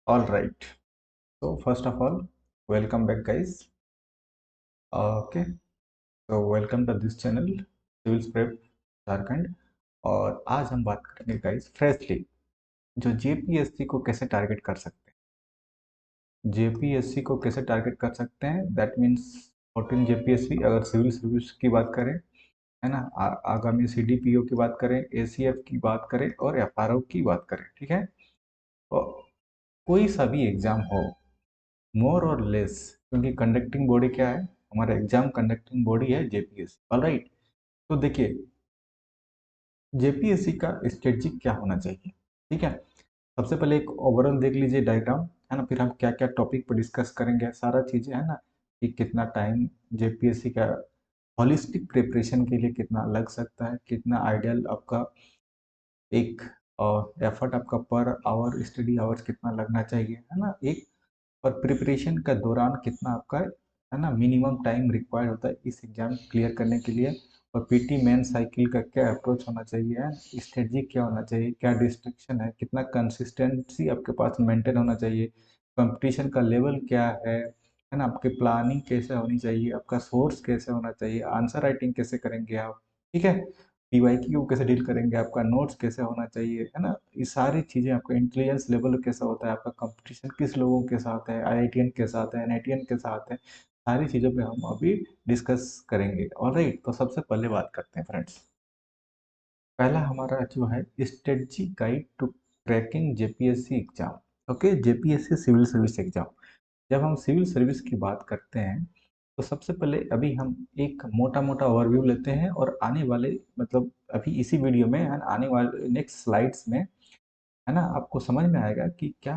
All right. So first of all, welcome back, guys. Okay. So welcome to this channel, Civil Prep Jharkhand. और आज हम बात करेंगे guys freshly जो JPSC को कैसे टारगेट कर सकते हैं। जेपीएससी को कैसे टारगेट कर सकते हैं, दैट मीन्स 14 जेपीएससी अगर सिविल सर्विस की बात करें, है ना। आगामी सीडीपीओ की बात करें, एसीएफ की बात करें और एफआरओ की बात करें, ठीक है। तो कोई सा भी एग्जाम हो, मोर और लेस, क्योंकि कंडक्टिंग बॉडी क्या है, हमारा एग्जाम कंडक्टिंग बॉडी है जेपीएससी। ऑलराइट। तो देखिए, जेपीएससी का स्ट्रेटजी क्या होना चाहिए, ठीक है। सबसे पहले एक ओवरऑल देख लीजिए डायग्राम, है ना। फिर हम क्या क्या टॉपिक पर डिस्कस करेंगे, सारा चीजें, है ना। कि कितना टाइम जेपीएससी का हॉलिस्टिक प्रिपरेशन के लिए कितना लग सकता है, कितना आइडियल आपका एक एफर्ट आपका पर आवर स्टडी आवर्स कितना लगना चाहिए, है ना। एक और प्रिपरेशन का दौरान कितना आपका, है ना, मिनिमम टाइम रिक्वायर्ड होता है इस एग्जाम क्लियर करने के लिए। और पीटी मेन साइकिल का क्या अप्रोच होना चाहिए, है, स्ट्रेटजी क्या होना चाहिए, क्या डिस्ट्रक्शन है, कितना कंसिस्टेंसी आपके पास मेंटेन होना चाहिए, कंपटीशन का लेवल क्या है ना। आपकी प्लानिंग कैसे होनी चाहिए, आपका सोर्स कैसे होना चाहिए, आंसर राइटिंग कैसे करेंगे आप, ठीक है। पीवाईक्यू कैसे डील करेंगे, आपका नोट्स कैसे होना चाहिए, है ना। ये सारी चीज़ें, आपका इंटेलिजेंस लेवल कैसा होता है, आपका कंपटीशन किस लोगों के साथ है, आईआईटीएन के साथ है, एनआईटीएन के साथ है, सारी चीज़ों पे हम अभी डिस्कस करेंगे। ऑलराइट। तो सबसे पहले बात करते हैं फ्रेंड्स, पहला हमारा जो है strategy guide to cracking JPSC exam. Okay, JPSC civil service exam. जब हम सिविल सर्विस की बात करते हैं तो सबसे पहले अभी हम एक मोटा मोटा ओवरव्यू लेते हैं, और आने वाले मतलब अभी इसी वीडियो में, आने वाले नेक्स्ट स्लाइड्स में, है ना, आपको समझ में आएगा कि क्या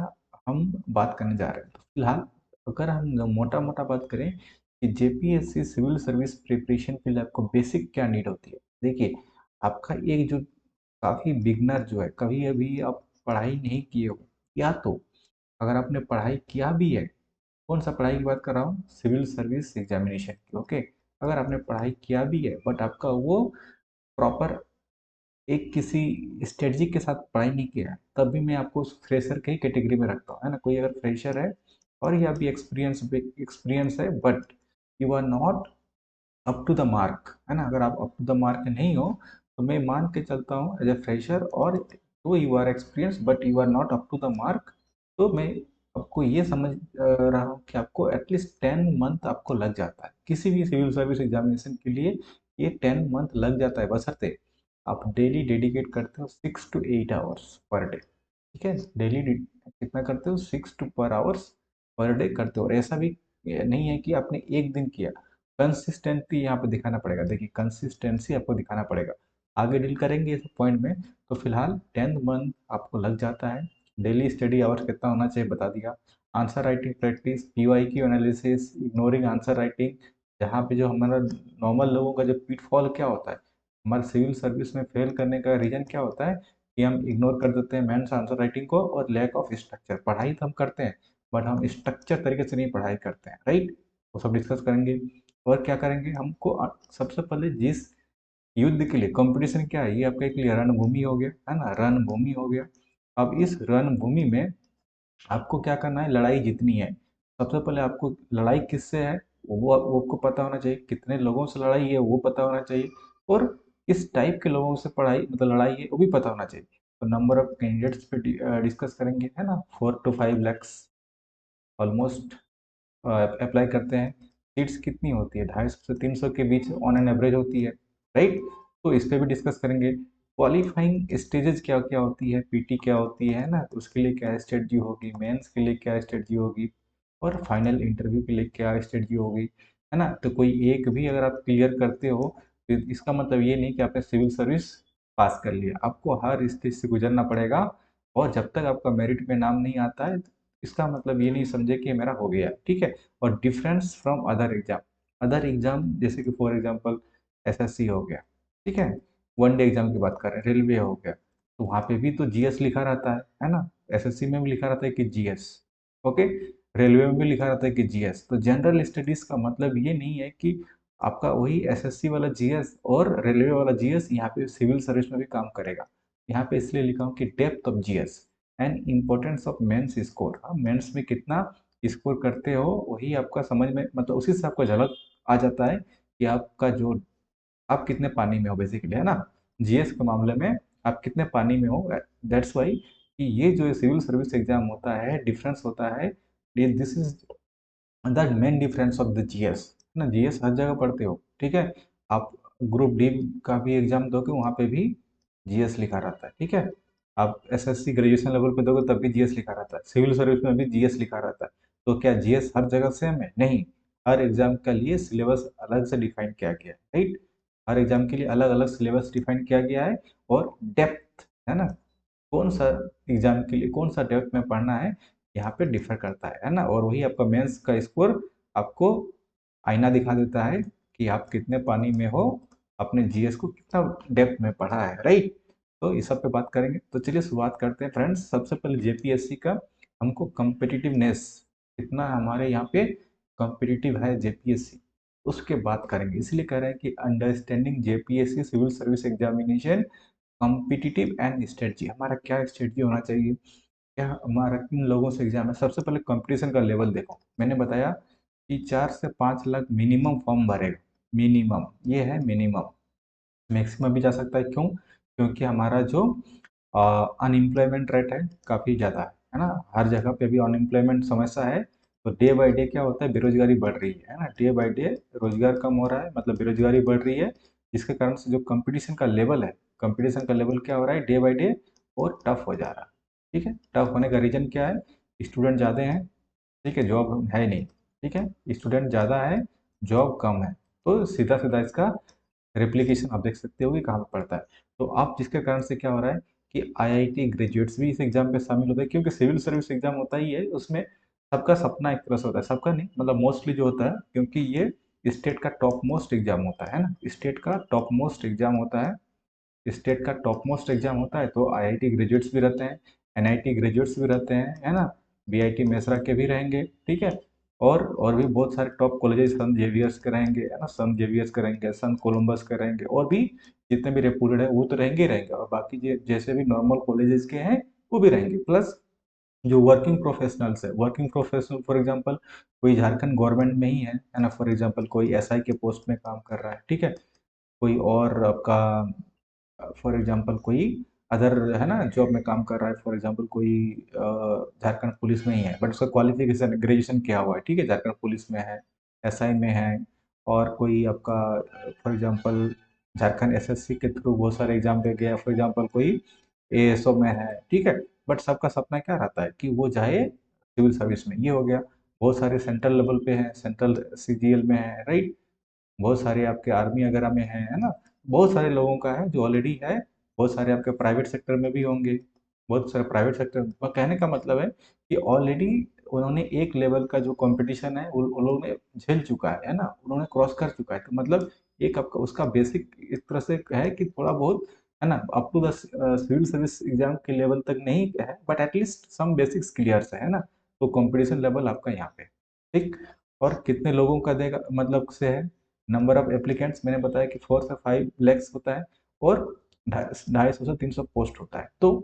हम बात करने जा रहे हैं। तो फिलहाल अगर हम मोटा मोटा बात करें कि जेपीएससी सिविल सर्विस प्रिपरेशन के लिए आपको बेसिक क्या नीड होती है। देखिए, आपका एक जो काफ़ी बिगनर जो है, कभी अभी आप पढ़ाई नहीं किए हो, या तो अगर आपने पढ़ाई किया भी है, कौन सा पढ़ाई की बात कर रहा हूँ, सिविल सर्विस एग्जामिनेशन की। ओके, अगर आपने पढ़ाई किया भी है बट आपका वो प्रॉपर एक किसी स्ट्रेटजी के साथ पढ़ाई नहीं किया है, तब भी मैं आपको फ्रेशर के ही कैटेगरी में रखता हूँ, है ना। कोई अगर फ्रेशर है और या भी एक्सपीरियंस है but you are not up to the mark, है ना। अगर आप अप टू द मार्क नहीं हो तो मैं मान के चलता हूँ एज ए फ्रेशर, और तो you are experience but you are not up to the mark, तो मैं आपको ये समझ रहा हूँ कि आपको एटलीस्ट 10 मंथ आपको लग जाता है किसी भी सिविल सर्विस एग्जामिनेशन के लिए। ये 10 मंथ लग जाता है, बशर्ते आप डेली डेडिकेट करते हो 6 to 8 आवर्स पर डे, ठीक है। डेली कितना करते हो, 6 पर आवर्स पर डे करते हो। और ऐसा भी नहीं है कि आपने एक दिन किया, कंसिस्टेंसी यहाँ पे दिखाना पड़ेगा। देखिए, कंसिस्टेंसी आपको दिखाना पड़ेगा, आगे डील करेंगे इस पॉइंट में। तो फिलहाल 10 मंथ आपको लग जाता है। डेली स्टडी आवर्स कितना होना चाहिए बता दिया। Answer writing practice, PYQ analysis, ignoring answer writing. जहाँ पे जो हमारा नॉर्मल लोगों का जो पिटफॉल क्या होता है, हमारे सिविल सर्विस में फेल करने का रीजन क्या होता है कि हम इग्नोर कर देते हैं मेंस आंसर राइटिंग को, और लैक ऑफ स्ट्रक्चर। पढ़ाई तो हम करते हैं बट हम स्ट्रक्चर तरीके से नहीं पढ़ाई करते हैं, राइट। वो सब डिस्कस करेंगे। और क्या करेंगे, हमको सबसे पहले जिस युद्ध के लिए कंपटीशन क्या है, ये आपका एक लिए रणभूमि हो गया, है ना, रणभूमि हो गया। अब इस रणभूमि में आपको क्या करना है, लड़ाई जीतनी है। सबसे पहले आपको लड़ाई किससे है वो आपको पता होना चाहिए, कितने लोगों से लड़ाई है वो पता होना चाहिए, और किस टाइप के लोगों से पढ़ाई मतलब लड़ाई है वो भी पता होना चाहिए। तो नंबर ऑफ कैंडिडेट्स पे डिस्कस करेंगे, है ना। 4 to 5 lakhs ऑलमोस्ट अप्लाई करते हैं। सीट्स कितनी होती है, 250 से 300 के बीच ऑन एन एवरेज होती है, राइट। तो इस पे भी डिस्कस करेंगे। क्वालिफाइंग स्टेजेस क्या क्या होती है, पीटी क्या होती है ना, तो उसके लिए क्या स्ट्रेटजी होगी, मेंस के लिए क्या स्ट्रेटजी होगी, और फाइनल इंटरव्यू के लिए क्या स्ट्रेटजी होगी, है ना। तो कोई एक भी अगर आप क्लियर करते हो तो इसका मतलब ये नहीं कि आपने सिविल सर्विस पास कर लिया, आपको हर स्टेज से गुजरना पड़ेगा। और जब तक आपका मेरिट में नाम नहीं आता है, इसका मतलब ये नहीं समझे कि मेरा हो गया, ठीक है। और डिफरेंस फ्रॉम अदर एग्जाम जैसे कि फॉर एग्जांपल एसएससी हो गया, ठीक है। वन डे एग्जाम की बात कर रहे हैं, रेलवे हो गया, तो वहाँ पे भी तो जीएस लिखा रहता है ना। एसएससी में भी लिखा रहता है कि जीएस, ओके। रेलवे में भी लिखा रहता है कि जीएस। तो जनरल स्टडीज का मतलब ये नहीं है कि आपका वही एसएससी वाला जीएस और रेलवे वाला जीएस यहाँ पे सिविल सर्विस में भी काम करेगा। यहाँ पे इसलिए लिखा हूँ कि depth of GS, and importance of mains score. Mains में कितना स्कोर करते हो वही आपका समझ में, मतलब उसी से आपको झलक आ जाता है कि आपका जो, आप कितने पानी में हो बेसिकली, है ना। जीएस के मामले में आप कितने पानी में हो। दैट्स वाई कि ये जो सिविल सर्विस एग्जाम होता है, डिफरेंस होता है, this is the main difference of the GS, ना। जीएस हर जगह पढ़ते हो, ठीक है। आप ग्रुप डी का भी एग्जाम दोगे, वहाँ पे भी जीएस लिखा रहता है, ठीक है। आप एसएससी ग्रेजुएशन लेवल पे दोगे तब भी जीएस लिखा रहता है, सिविल सर्विस में भी जीएस लिखा रहता है। तो क्या जीएस हर जगह सेम है? नहीं। हर एग्जाम के लिए सिलेबस अलग से डिफाइन किया गया है, राइट। हर एग्जाम के लिए अलग अलग सिलेबस डिफाइन किया गया है, और डेप्थ, है ना, कौन सा एग्जाम के लिए कौन सा डेप्थ में पढ़ना है, यहाँ पे डिफर करता है ना। और वही आपका मेंस का स्कोर आपको आईना दिखा देता है कि आप कितने पानी में हो, अपने जीएस को कितना डेप्थ में पढ़ा है, राइट। तो इस सब पे बात करेंगे, तो चलिए शुरुआत करते हैं फ्रेंड्स। सबसे पहले जेपीएससी का हमको कम्पिटिटिवनेस, कितना हमारे यहाँ पे कम्पिटिटिव है जेपीएससी, उसके बात करेंगे। इसलिए कह रहे हैं कि understanding JPSC civil service examination competitive and strategy. हमारा क्या स्ट्रेटजी होना चाहिए, क्या हमारा किन लोगों से एग्जाम है। सबसे पहले कंपटीशन का लेवल देखो, मैंने बताया कि 4 से 5 लाख मिनिमम फॉर्म भरेगा, मिनिमम, ये है मिनिमम। मैक्सिमम भी जा सकता है, क्यों? क्योंकि हमारा जो अनएम्प्लॉयमेंट रेट है काफ़ी ज़्यादा है ना। हर जगह पे भी अनएम्प्लॉयमेंट समस्या है। तो डे बाय डे क्या होता है, बेरोजगारी बढ़ रही है ना। डे बाय डे रोजगार कम हो रहा है, मतलब बेरोजगारी बढ़ रही है, जिसके कारण से जो कंपटीशन का लेवल है, कंपटीशन का लेवल क्या हो रहा है डे बाय डे, और टफ हो जा रहा है। ठीक है, टफ होने का रीज़न क्या है? स्टूडेंट ज़्यादा हैं, ठीक है, जॉब है नहीं, ठीक है। स्टूडेंट ज़्यादा है, जॉब कम है। तो सीधा सीधा इसका रेप्लिकेशन आप देख सकते हो कि कहाँ पे पड़ता है। तो आप जिसके कारण से क्या हो रहा है कि आईआईटी ग्रेजुएट्स भी इस एग्जाम पे शामिल होते हैं, क्योंकि सिविल सर्विस एग्जाम होता ही है, उसमें सबका सपना एक तरह से होता है, सबका नहीं, मतलब मोस्टली जो होता है, क्योंकि ये स्टेट का टॉप मोस्ट एग्जाम होता है ना, स्टेट का टॉप मोस्ट एग्जाम होता है, स्टेट का टॉप मोस्ट एग्जाम होता है। तो आईआईटी ग्रेजुएट्स भी रहते हैं, एनआईटी ग्रेजुएट्स भी रहते हैं, है ना, बीआईटी मेसरा के भी रहेंगे, ठीक है। और भी बहुत सारे टॉप कॉलेजेस, संत जेवियर्स के रहेंगे, है ना, संत जेवियर्स के रहेंगे, संत कोलम्बस के रहेंगे, और भी जितने भी रेपुटेड है वो तो रहेंगे ही रहेंगे, और बाकी जैसे भी नॉर्मल कॉलेजेस के हैं वो भी रहेंगे। प्लस जो वर्किंग प्रोफेशनल्स है, वर्किंग प्रोफेशनल फॉर एग्जांपल कोई झारखंड गवर्नमेंट में ही है ना, फॉर एग्जांपल कोई एसआई के पोस्ट में काम कर रहा है, ठीक है, कोई और आपका फॉर एग्जांपल कोई अदर, है ना, जॉब में काम कर रहा है, फॉर एग्जांपल कोई झारखंड पुलिस में ही है, बट उसका क्वालिफिकेशन ग्रेजुएशन किया हुआ है, ठीक है, झारखंड पुलिस में है, एसआई में है, और कोई आपका फॉर एग्जांपल झारखंड एसएससी के थ्रू बहुत सारे एग्जाम दे गया, फॉर एग्जांपल कोई एएसओ में है, ठीक है। बट सबका सपना क्या रहता है कि वो जाए सिविल सर्विस में, ये हो गया। बहुत सारे सेंट्रल लेवल पे हैं, सेंट्रल सीजीएल में है, राइट। बहुत सारे आपके आर्मी वगैरह में हैं, है ना। बहुत सारे लोगों का है जो ऑलरेडी है, बहुत सारे आपके प्राइवेट सेक्टर में भी होंगे, बहुत सारे प्राइवेट सेक्टर में। कहने का मतलब है कि ऑलरेडी उन्होंने एक लेवल का जो कंपटीशन है उन लोगों ने झेल चुका है ना, उन्होंने क्रॉस कर चुका है। तो मतलब एक आपका उसका बेसिक इस तरह से है कि थोड़ा बहुत, है ना, up to the civil service exam के लेवल तक नहीं है, but at least some basics clear है ना। तो कंपटीशन लेवल आपका यहाँ पे, ठीक। और कितने लोगों का देगा, मतलब से है, नंबर ऑफ एप्लीकेंट्स मैंने बताया कि 4 से 5 लैक्स होता है, और 250 से 300 पोस्ट होता है। तो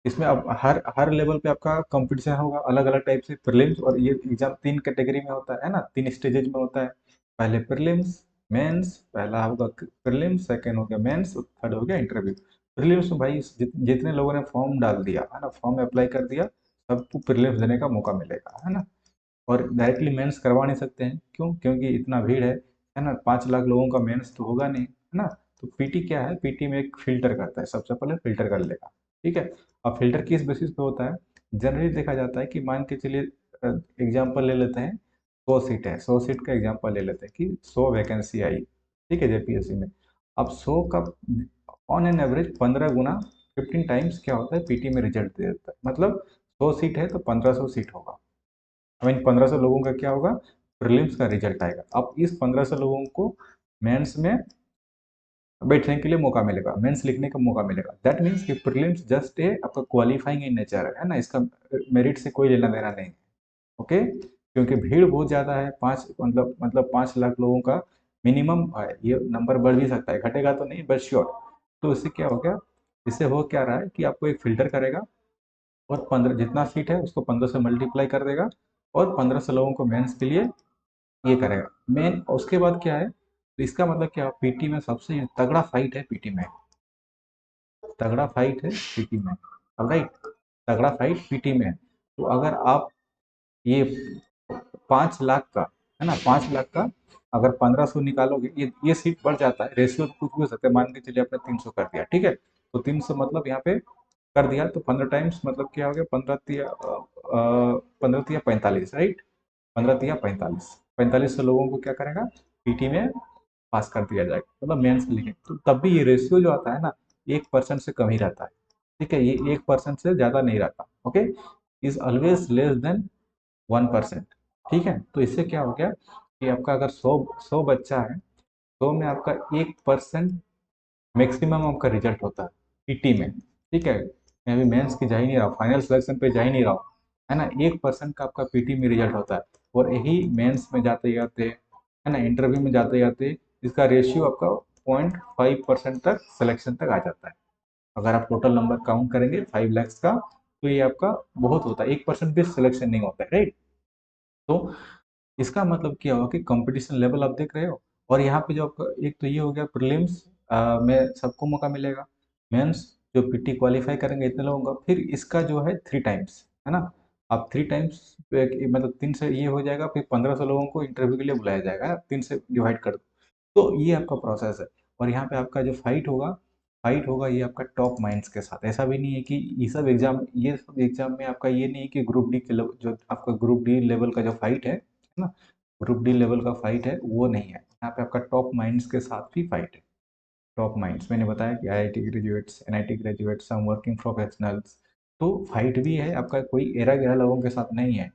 इसमें अब हर हर लेवल पे आपका कंपटीशन होगा अलग अलग टाइप से। प्रीलिम्स, और ये एग्जाम 3 कैटेगरी में होता है ना, 3 स्टेजेज में होता है। पहले प्रीलिम्स, मेंस, पहला होगा प्रीलिम्स, सेकंड हो गया मेंस, थर्ड हो गया इंटरव्यू। प्रीलिम्स में भाई जितने लोगों ने फॉर्म डाल दिया है ना, फॉर्म अप्लाई कर दिया, सबको प्रीलिम्स देने का मौका मिलेगा, है ना। और डायरेक्टली मेंस करवा नहीं सकते हैं, क्यों? क्योंकि इतना भीड़ है ना, 5 लाख लोगों का मेंस तो होगा नहीं, है ना। तो पीटी क्या है, पीटी में एक फिल्टर करता है, सबसे पहले फिल्टर कर लेगा, ठीक है। अब फिल्टर किस बेसिस पे होता है? जनरली देखा जाता है कि मान के चलिए एग्जाम्पल ले लेते हैं, 100 सीट है, 100 सीट का एग्जाम्पल ले लेते हैं कि 100 वैकेंसी आई, ठीक है, जेपीएससी में। अब 100 का on an average 15 Guna, 15 times क्या होता है, पीटी में रिजल्ट दे देता है। मतलब 100 सीट है तो 1500 सीट होगा, आई मीन 1500 लोगों का क्या होगा, प्रीलिम्स का रिजल्ट आएगा। अब इस 1500 लोगों को मेंस में बैठने के लिए मौका मिलेगा, मेंस लिखने का मौका मिलेगा। दैट मीन्स कि प्रीलिम्स जस्ट ए आपका क्वालिफाइंग इन नेचर है ना, इसका मेरिट से कोई लेना देना नहीं, ओके। क्योंकि भीड़ बहुत ज़्यादा है, 5 लाख लोगों का मिनिमम है, ये नंबर बढ़ भी सकता है, घटेगा तो नहीं, बट श्योर। तो इससे क्या हो गया, इससे हो क्या रहा है कि आपको एक फिल्टर करेगा, और 15 जितना सीट है उसको 15 से मल्टीप्लाई कर देगा, और 1500 लोगों को मेंस के लिए ये करेगा मेन। उसके बाद क्या है, तो इसका मतलब क्या, पीटी में सबसे तगड़ा फाइट है, पीटी में तगड़ा फाइट है पीटी में, राइट। तगड़ा फाइट पीटी में है। तो अगर आप ये 5 लाख का, है ना, 5 लाख का अगर 1500 निकालोगे, ये सीट बढ़ जाता है, रेशियो तो कुछ भी हो सकता है, मान के चलिए आपने 300 कर दिया, ठीक है, तो 300 मतलब यहाँ पे कर दिया, तो 15 टाइम्स मतलब क्या हो गया, 15 तिया 45, राइट। 15 तिया 45, 4500 लोगों को क्या करेगा, पीटी में पास कर दिया जाएगा, मतलब मेंस के लिए। तो तब भी ये रेशियो जो आता है ना, 1% से कम ही रहता है, ठीक है, ये 1% से ज़्यादा नहीं रहता, okay, is always less than 1%, ठीक है। तो इससे क्या हो गया कि आपका अगर 100 बच्चा है, 100 में आपका 1% मैक्सिमम आपका रिजल्ट होता है पीटी में, ठीक है। मैं अभी मेंस की जा ही नहीं रहा हूँ, फाइनल सिलेक्शन पे जा ही नहीं रहा हूँ, है ना, 1% का आपका पीटी में रिजल्ट होता है। और यही मेंस में जाते जाते, है ना, इंटरव्यू में जाते जाते इसका रेशियो आपका 0.5% तक सिलेक्शन तक आ जाता है। अगर आप टोटल नंबर काउंट करेंगे 5 lakhs का, तो ये आपका बहुत होता है, 1% भी सिलेक्शन नहीं होता है, राइट। तो इसका मतलब क्या हुआ कि कंपटीशन लेवल आप देख रहे हो। और यहाँ पे जो आपका एक तो ये हो गया प्रीलिम्स में सबको मौका मिलेगा, मेंस जो पीटी क्वालिफाई करेंगे इतने लोगों का, फिर इसका जो है 3 टाइम्स, है ना, आप 3 टाइम्स मतलब 3 से ये हो जाएगा, फिर 1500 लोगों को इंटरव्यू के लिए बुलाया जाएगा, 3 से डिवाइड कर दो, तो ये आपका प्रोसेस है। और यहाँ पे आपका जो फाइट होगा ये आपका टॉप माइंड्स के साथ। ऐसा भी नहीं है कि ये सब एग्जाम में आपका ये नहीं है कि ग्रुप डी के जो आपका ग्रुप डी लेवल का जो फाइट है ना, ग्रुप डी लेवल का फाइट है वो नहीं है, यहाँ पे आपका टॉप माइंड्स के साथ भी फाइट है। टॉप माइंड्स मैंने बताया कि IIT graduates, NIT graduates, some working professionals, तो फाइट भी है आपका, कोई एरा गैरा लोगों के साथ नहीं है।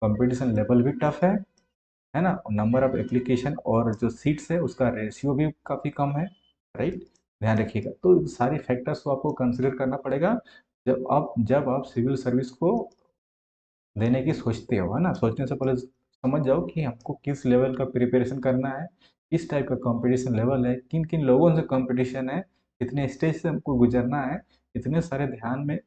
कंपटीशन लेवल भी टफ है ना, नंबर ऑफ एप्लीकेशन और जो सीट्स है उसका रेशियो भी काफ़ी कम है, राइट। ध्यान रखिएगा, तो सारी फैक्टर्स को आपको कंसिडर करना पड़ेगा जब आप सिविल सर्विस को देने की सोचते हो, है ना। सोचने से पहले समझ जाओ कि हमको किस लेवल का प्रिपरेशन करना है, किस टाइप का कंपटीशन लेवल है, किन किन लोगों से कंपटीशन है, कितने स्टेज से हमको गुजरना है, इतने सारे ध्यान में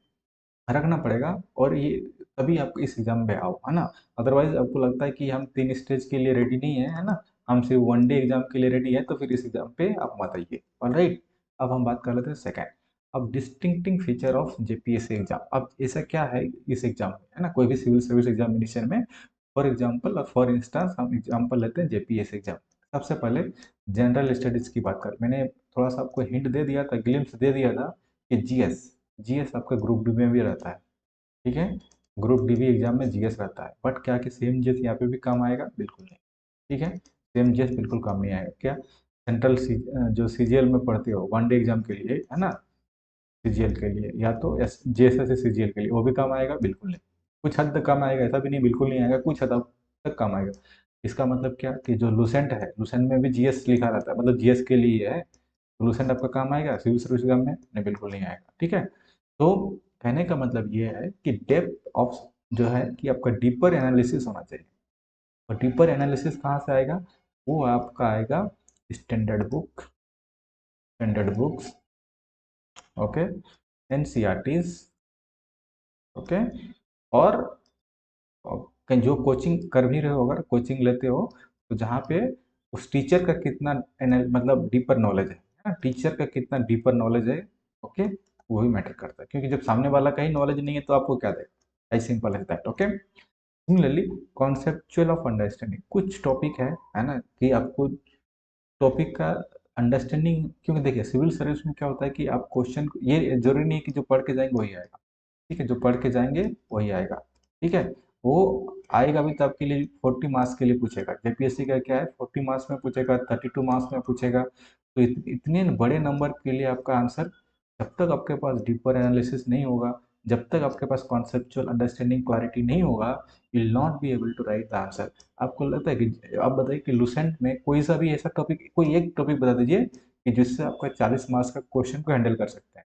रखना पड़ेगा। और ये तभी आप इस एग्जाम में आओ, है ना। अदरवाइज आपको लगता है कि हम 3 स्टेज के लिए रेडी नहीं है ना, हम सिर्फ वन डे एग्जाम के लिए रेडी है, तो फिर इस एग्जाम पे आप मत आइए, ऑलराइट। अब हम बात कर लेते हैं सेकंड। अब डिस्टिंक्टिंग फीचर ऑफ जेपीएससी एग्जाम, अब ऐसा क्या है इस एग्जाम में, है ना, कोई भी सिविल सर्विस एग्जामिनेशन में। फॉर एग्जाम्पल और फॉर इंस्टांस हम एग्जाम्पल लेते हैं जेपीएससी एग्जाम। सबसे पहले जनरल स्टडीज की बात कर, मैंने थोड़ा सा आपको हिंट दे दिया था, ग्लिम्स दे दिया था कि जीएस जीएस आपका ग्रुप डी में भी रहता है, ठीक है। ग्रुप डी भी एग्जाम में जीएस रहता है, बट क्या कि सेम जीएस यहाँ पे भी काम आएगा, बिल्कुल नहीं, ठीक है। सेम जीएस बिल्कुल काम नहीं आएगा, क्या सेंट्रल जो सीजीएल में पढ़ते हो वन डे एग्जाम के लिए, है ना, सीजीएल के लिए, या तो एस जेएसएस सीजीएल के लिए, वो भी काम आएगा, बिल्कुल नहीं। कुछ हद तक काम आएगा, ऐसा भी नहीं बिल्कुल नहीं आएगा, कुछ हद तक काम आएगा। इसका मतलब क्या कि जो लूसेंट है, लूसेंट में भी जीएस लिखा रहता है, मतलब जीएस के लिए है, तो लूसेंट आपका काम आएगा सिविल सर्विस एग्जाम में, नहीं बिल्कुल नहीं आएगा, ठीक है। तो कहने का मतलब ये है कि डेप्थ ऑफ जो है कि आपका डीपर एनालिसिस होना चाहिए। और डीपर एनालिसिस कहाँ से आएगा, वो आपका आएगा standard books, okay, NCERTs, okay. और कहीं जो कोचिंग कर भी रहे हो, अगर कोचिंग लेते हो, तो जहाँ पे उस टीचर का कितना मतलब डीपर नॉलेज है ना, टीचर का कितना डीपर नॉलेज है, ओके, वो भी मैटर करता है, क्योंकि जब सामने वाला का ही नॉलेज नहीं है तो आपको क्या देगा, as simple as that, okay. Similarly conceptual of understanding, कुछ टॉपिक है ना, कि आपको टॉपिक का अंडरस्टैंडिंग, क्योंकि देखिए सिविल सर्विस में क्या होता है कि आप क्वेश्चन, ये जरूरी नहीं है कि जो पढ़ के जाएंगे वही आएगा, ठीक है, जो पढ़ के जाएंगे वही आएगा, ठीक है। वो आएगा भी तो आपके लिए 40 मार्क्स के लिए पूछेगा, जेपीएससी का क्या है, 40 मार्क्स में पूछेगा, 32 मार्क्स में पूछेगा, तो इतने बड़े नंबर के लिए आपका आंसर, जब तक आपके पास डीपर एनालिसिस नहीं होगा, जब तक आपके पास कॉन्सेप्चुअल अंडरस्टैंडिंग क्लैरिटी नहीं होगा, you will not be able to write the answer. आपको लगता है कि आप बताइए कि लुसेंट में कोई सा भी ऐसा टॉपिक, कोई एक टॉपिक बता दीजिए कि जिससे आपका 40 मार्क्स का क्वेश्चन को हैंडल कर सकते हैं।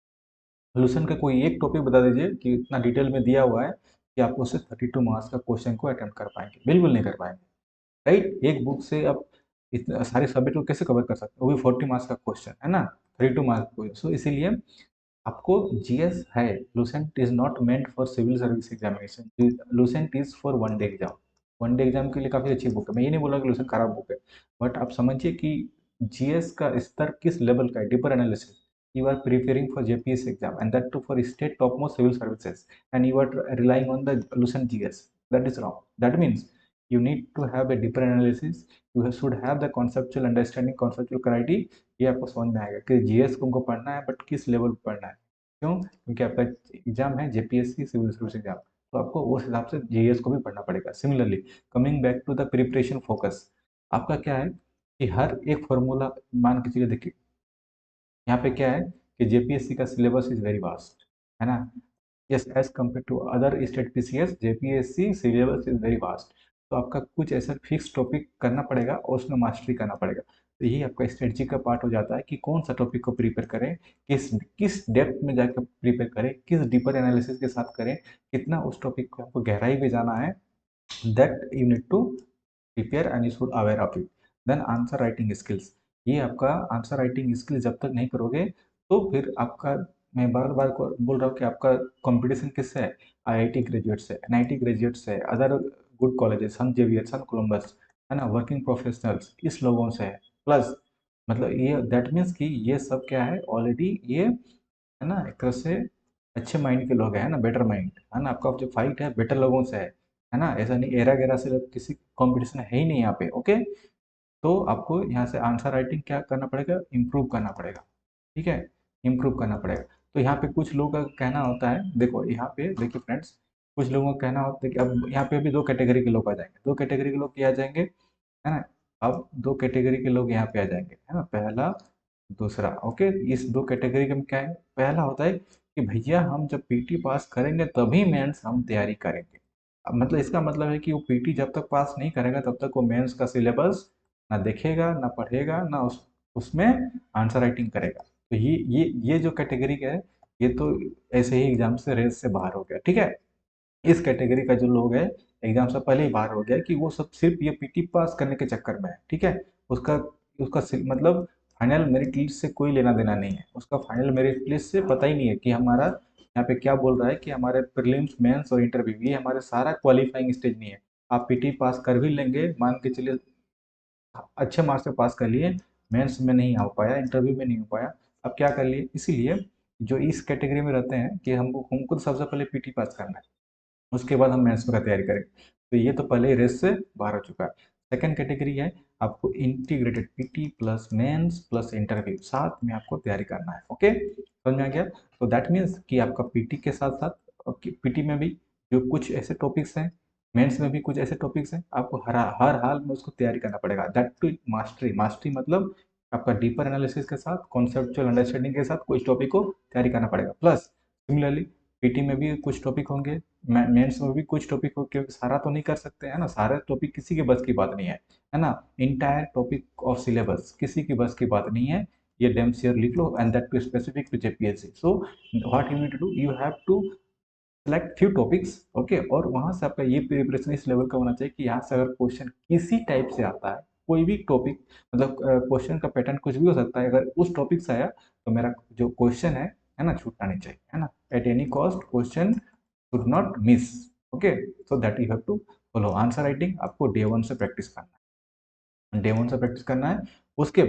सोल्यूशन का कोई एक टॉपिक बता दीजिए कि इतना डिटेल में दिया हुआ है कि आप उससे 32 मार्क्स का क्वेश्चन को अटेम्प्ट कर पाएंगे, बिल्कुल नहीं कर पाएंगे, राइट। एक बुक से आप इतना सारे सब्जेक्ट को कैसे कवर कर सकते हैं, वो भी 40 मार्क्स का क्वेश्चन, है ना, 32 मार्क्स को, सो इसीलिए आपको जीएस है, Lucent is not meant for civil service examination, Lucent is for one day exam. One day exam के लिए काफ़ी अच्छी बुक है, मैं ये नहीं बोला कि लूसेंट खराब बुक है, बट आप समझिए कि जीएस का स्तर किस लेवल का है, deeper analysis. You are preparing for JPS exam and that too for state top most civil services, and you are relying on the lucent GS. That is wrong. That means you need to have a deeper analysis. You should have the conceptual understanding, conceptual clarity. ये आपको समझ में आएगा कि GS को हमको पढ़ना है, बट किस लेवल पर पढ़ना है। क्यों? क्योंकि आपका एग्जाम है जेपीएससी सिविल सर्विस एग्जाम, तो आपको उस हिसाब से जीएस को भी पढ़ना पड़ेगा। Similarly, coming back to the preparation focus, आपका क्या है कि हर एक फॉर्मूला, मान के चलिए देखिए, यहाँ पे क्या है कि जेपीएससी का सिलेबस इज वेरी वास्ट, है ना। Yes, as compare to other state PCS, JPSC syllabus is very vast. तो आपका कुछ ऐसा फिक्स टॉपिक करना पड़ेगा और उसमें मास्टरी करना पड़ेगा। तो यही आपका स्ट्रेटजी का पार्ट हो जाता है कि कौन सा टॉपिक को प्रिपेयर करें, किस किस डेप्थ में जाकर प्रिपेयर करें, किस डीपर एनालिसिस के साथ करें, कितना उस टॉपिक को आपको गहराई में जाना है। That you need to prepare and you should aware of it. Then answer writing skills, ये आपका आंसर राइटिंग स्किल जब तक नहीं करोगे, तो फिर आपका, मैं बार बार बोल रहा हूँ कि आपका कंपटीशन किससे है, आईआईटी ग्रेजुएट से, एनआईटी ग्रेजुएट से, अदर गुड कॉलेजेस, सन जेवियर, सन कोलंबस, है ना, वर्किंग प्रोफेशनल्स, इस लोगों से है। प्लस मतलब ये दैट मीन्स कि ये सब क्या है, ऑलरेडी ये, है ना, एक तरह से अच्छे माइंड के लोग हैं, है ना, बेटर माइंड, है ना, आपका जो फाइट है बेटर लोगों से है ना, ऐसा नहीं एरा गैरा से किसी कंपटीशन है ही नहीं यहाँ पे। ओके, तो आपको यहाँ से आंसर राइटिंग क्या करना पड़ेगा, इम्प्रूव करना पड़ेगा। ठीक है, इम्प्रूव करना पड़ेगा। तो यहाँ पे कुछ लोगों का कहना होता है, देखो यहाँ पे देखिए फ्रेंड्स, कुछ लोगों का कहना होता है कि अब यहाँ पे अभी दो कैटेगरी के लोग आ जाएंगे, दो कैटेगरी के लोग क्या आ जाएंगे, है ना। अब दो कैटेगरी के लोग यहाँ पे आ जाएंगे, है ना, पहला दूसरा। ओके, इस दो कैटेगरी में क्या है, पहला होता है कि भैया हम जब पीटी पास करेंगे तभी मेंस हम तैयारी करेंगे। अब मतलब इसका मतलब है कि वो पीटी जब तक पास नहीं करेगा तब तक वो मेंस का सिलेबस ना देखेगा, ना पढ़ेगा, ना उसमें आंसर राइटिंग करेगा। तो ये जो कैटेगरी है, ये तो ऐसे ही एग्जाम से रेस से बाहर हो गया। ठीक है, इस कैटेगरी का जो लोग है, एग्जाम से पहले ही बाहर हो गया कि वो सब सिर्फ ये पीटी पास करने के चक्कर में है। ठीक है, उसका उसका मतलब फाइनल मेरिट लिस्ट से कोई लेना देना नहीं है, उसका फाइनल मेरिट लिस्ट से पता ही नहीं है कि हमारा यहाँ पे क्या बोल रहा है कि हमारे प्रीलिम्स, मेंस और इंटरव्यू, ये हमारे सारा क्वालिफाइंग स्टेज नहीं है। आप पीटी पास कर भी लेंगे, मान के चलिए अच्छे मार्क्स से पास कर लिए, मेंस में नहीं हो पाया, इंटरव्यू में नहीं हो पाया, अब क्या कर लिए, इसीलिए जो इस कैटेगरी में रहते हैं कि हमको तो सबसे पहले पीटी पास करना है, उसके बाद हम मेंस का तैयारी करेंगे। तो ये तो पहले ही रेस से बाहर हो चुका है। सेकंड कैटेगरी है, आपको integrated PT plus mains plus interview साथ में आपको तैयारी करना है। ओके, समझ में आ गया। तो दैट मीन्स कि आपका पीटी के साथ साथ पीटी में भी जो कुछ ऐसे टॉपिक्स हैं, मेंस में भी कुछ ऐसे टॉपिक्स हैं, आपको हर हर हाल में उसको तैयारी करना पड़ेगा। दैट टू मास्टरी, मास्टरी मतलब आपका डीपर एनालिसिस के साथ, कॉन्सेप्चुअल अंडरस्टैंडिंग के साथ कुछ टॉपिक को तैयारी करना पड़ेगा। प्लस सिमिलरली पीटी में भी कुछ टॉपिक होंगे, मेंस में भी कुछ टॉपिक हो, क्योंकि सारा तो नहीं कर सकते, है ना, सारे टॉपिक किसी के बस की बात नहीं है ना। इंटायर टॉपिक ऑफ सिलेबस किसी की बस की बात नहीं है, ये डेम शेयर लिख लो, and that to specific to JPSC. So what you need to do, you have to select few topics. Okay, और वहां से आपका ये प्रिपरेशन इस लेवल का होना चाहिए कि यहाँ से अगर क्वेश्चन किसी टाइप से आता है, कोई भी टॉपिक, मतलब क्वेश्चन का पैटर्न कुछ भी हो सकता है, अगर उस टॉपिक से आया तो मेरा जो क्वेश्चन है ना, छूटना नहीं चाहिए, है ना, at any cost question should not miss. Okay, so that you have to follow. Answer writing आपको डे वन से प्रैक्टिस करना है, डे वन से प्रैक्टिस करना है। उसके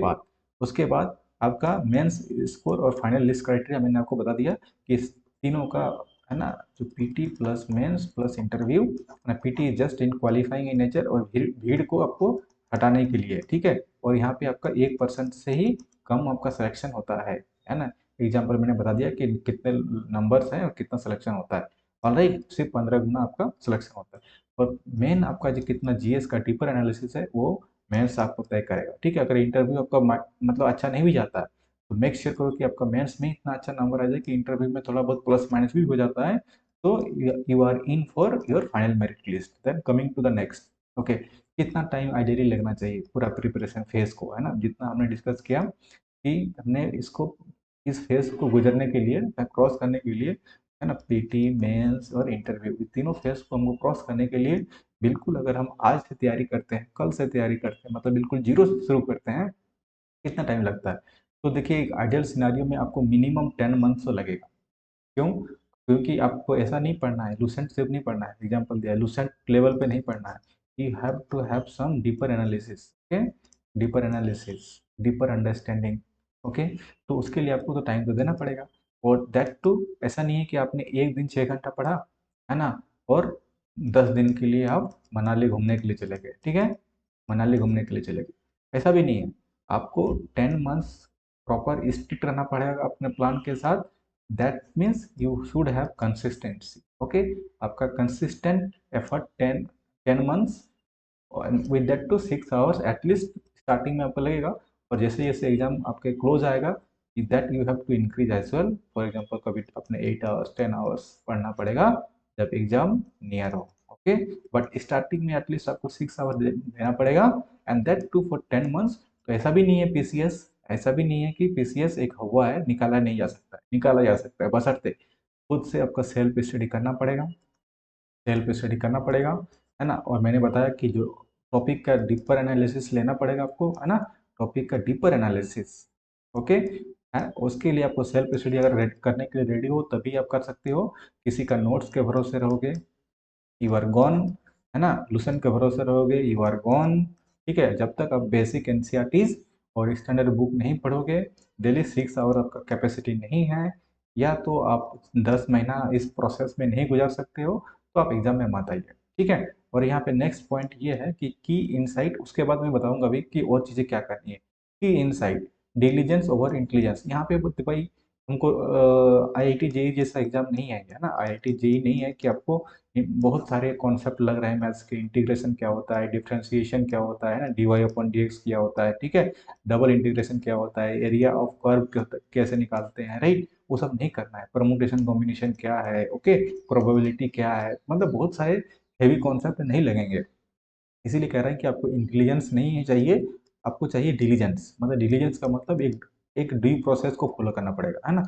बाद आपका मेंस स्कोर और फाइनल लिस्ट क्राइटेरिया मैंने आपको बता दिया कि इस तीनों का, है ना, जो PT plus mains plus interview, PT is just in qualifying in nature और भीड़ भीड़ को आपको हटाने के लिए। ठीक है, और यहाँ पे आपका 1% से ही कम आपका सिलेक्शन होता है ना। एग्जाम्पल मैंने बता दिया कि कितने नंबर्स हैं और कितना सिलेक्शन होता है। ऑलराइट, सिर्फ 15 गुना आपका सिलेक्शन होता है। और मेन आपका जो कितना जीएस का डीपर एनालिसिस है, वो मेंस आपको तय करेगा। ठीक है, अगर इंटरव्यू आपका मतलब अच्छा नहीं भी जाता है, तो मेक श्योर करो कि आपका मेंस में इतना अच्छा नंबर आ जाए कि इंटरव्यू में थोड़ा बहुत प्लस माइनस भी हो जाता है, तो you are in for your final merit list. Then coming to the next. Okay, कितना टाइम आइडियली लगना चाहिए पूरा प्रिपरेशन फेज को, है ना, जितना हमने डिस्कस किया कि हमने इसको, इस फेज को गुजरने के लिए, क्रॉस करने के लिए, है ना, पीटी मेंस और इंटरव्यू, ये तीनों फेज को हमको क्रॉस करने के लिए, बिल्कुल अगर हम आज से तैयारी करते हैं, कल से तैयारी करते हैं, मतलब बिल्कुल जीरो से शुरू करते हैं, कितना टाइम लगता है। तो देखिए एक आइडियल सिनारियो में आपको मिनिमम 10 मंथ्स तो लगेगा। क्यों? क्योंकि आपको ऐसा नहीं पढ़ना है, लूसेंट सिर्फ नहीं पढ़ना है, एग्जाम्पल दिया है, लूसेंट लेवल पे नहीं पढ़ना है, you have to have some deeper analysis, okay, deeper analysis, deeper understanding, okay. तो उसके लिए आपको तो टाइम तो देना पड़ेगा। और दैट टू ऐसा नहीं है कि आपने एक दिन 6 घंटा पढ़ा, है ना, और 10 दिन के लिए आप मनाली घूमने के लिए चले गए, ठीक है, मनाली घूमने के लिए चले गए, ऐसा भी नहीं है। आपको 10 मंथ्स प्रॉपर स्टिक रहना पड़ेगा अपने प्लान के साथ। That means you should have consistency, okay. आपका consistent effort 10 10 months, with that to 6 hours at least starting में आपको लगेगा। और जैसे जैसे एग्जाम आपके क्लोज आएगा, that you have to increase as well. For example कभी अपने 8 आवर्स 10 आवर्स पढ़ना पड़ेगा जब एग्जाम नियर हो, ओके। बट स्टार्टिंग में एटलीस्ट आपको 6 आवर देना पड़ेगा, and that too for 10 months. तो ऐसा भी नहीं है पीसीएस, ऐसा भी नहीं है कि पीसीएस एक हवा है, निकाला नहीं जा सकता है, निकाला जा सकता है, बशर्ते खुद से आपका सेल्फ स्टडी करना पड़ेगा, सेल्फ स्टडी करना पड़ेगा, है ना। और मैंने बताया कि जो टॉपिक का डीपर एनालिसिस लेना पड़ेगा आपको, है ना, टॉपिक का डीपर एनालिसिस, ओके। है उसके लिए आपको सेल्फ स्टडी अगर करने के लिए रेडी हो तभी आप कर सकते हो। किसी का नोट्स के भरोसे रहोगे, यू आर गॉन, है ना, लूसेंट के भरोसे रहोगे, यू आर गॉन। ठीक है, जब तक आप बेसिक एनसीईआरटीज और स्टैंडर्ड बुक नहीं पढ़ोगे, डेली 6 आवर आपका कैपेसिटी नहीं है, या तो आप 10 महीना इस प्रोसेस में नहीं गुजार सकते हो, तो आप एग्जाम में मत आइए, ठीक है। और यहाँ पे नेक्स्ट पॉइंट ये है कि की इनसाइट, उसके बाद मैं बताऊंगा अभी कि और चीज़ें क्या करनी है। की इनसाइट, डिलीजेंस ओवर इंटेलिजेंस, यहाँ पे भाई हमको आईआईटी जेई जैसा एग्जाम नहीं है, है ना, आईआईटी जेई नहीं है कि आपको बहुत सारे कॉन्सेप्ट लग रहे हैं मैथ्स के, इंटीग्रेशन क्या होता है, डिफरेंशिएशन क्या होता है ना, डीवाई अपॉन डीएक्स क्या होता है, ठीक है, डबल इंटीग्रेशन क्या होता है, एरिया ऑफ कर्व कैसे निकालते हैं, राइट, वो सब नहीं करना है। परमुटेशन कॉम्बिनेशन क्या है, ओके, प्रोबेबिलिटी क्या है, मतलब बहुत सारे हेवी कॉन्सेप्ट नहीं लगेंगे। इसीलिए कह रहे हैं कि आपको इंटेलिजेंस नहीं चाहिए, आपको चाहिए डिलीजेंस। मतलब डिलीजेंस का मतलब एक एक ड्यू प्रोसेस को फॉलो करना पड़ेगा, है ना,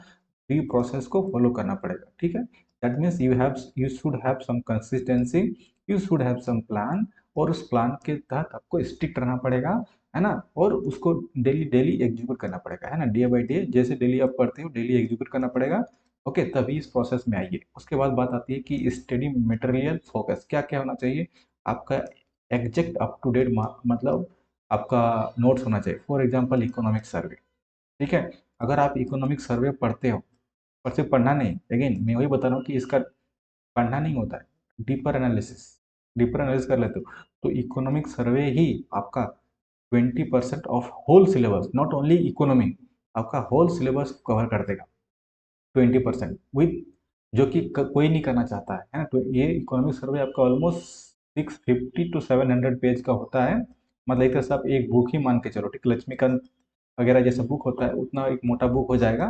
ड्यू प्रोसेस को फॉलो करना पड़ेगा, ठीक है। That means you should have some consistency, you should have some plan, और उस प्लान के तहत आपको स्ट्रिक्ट रहना पड़ेगा, है ना, और उसको डेली डेली एग्जीक्यूट करना पड़ेगा, है ना, डे बाई डे जैसे डेली आप पढ़ते हो डेली एग्जीक्यूट करना पड़ेगा, ओके। तभी इस प्रोसेस में आइए। उसके बाद बात आती है कि स्टडी मटेरियल फोकस क्या क्या होना चाहिए। आपका एग्जैक्ट अप टू डेट मतलब आपका नोट्स होना चाहिए। फॉर एग्जांपल इकोनॉमिक सर्वे, ठीक है, अगर आप इकोनॉमिक सर्वे पढ़ते हो, और सिर्फ पढ़ना नहीं, अगेन मैं वही बता रहा हूँ कि इसका पढ़ना नहीं होता है, डीपर एनालिसिस, डीपर एनालिसिस कर लेते हो, तो इकोनॉमिक सर्वे ही आपका 20% of whole syllabus, not only economy, आपका होल सिलेबस कवर कर देगा, 20% विथ, जो कि कोई नहीं करना चाहता है ना। तो ये इकोनॉमिक सर्वे आपका ऑलमोस्ट 650 to 700 पेज का होता है। मतलब एक तरह से आप एक बुक ही मान के चलो, ठीक, लक्ष्मीकांत वगैरह जैसा बुक होता है उतना एक मोटा बुक हो जाएगा,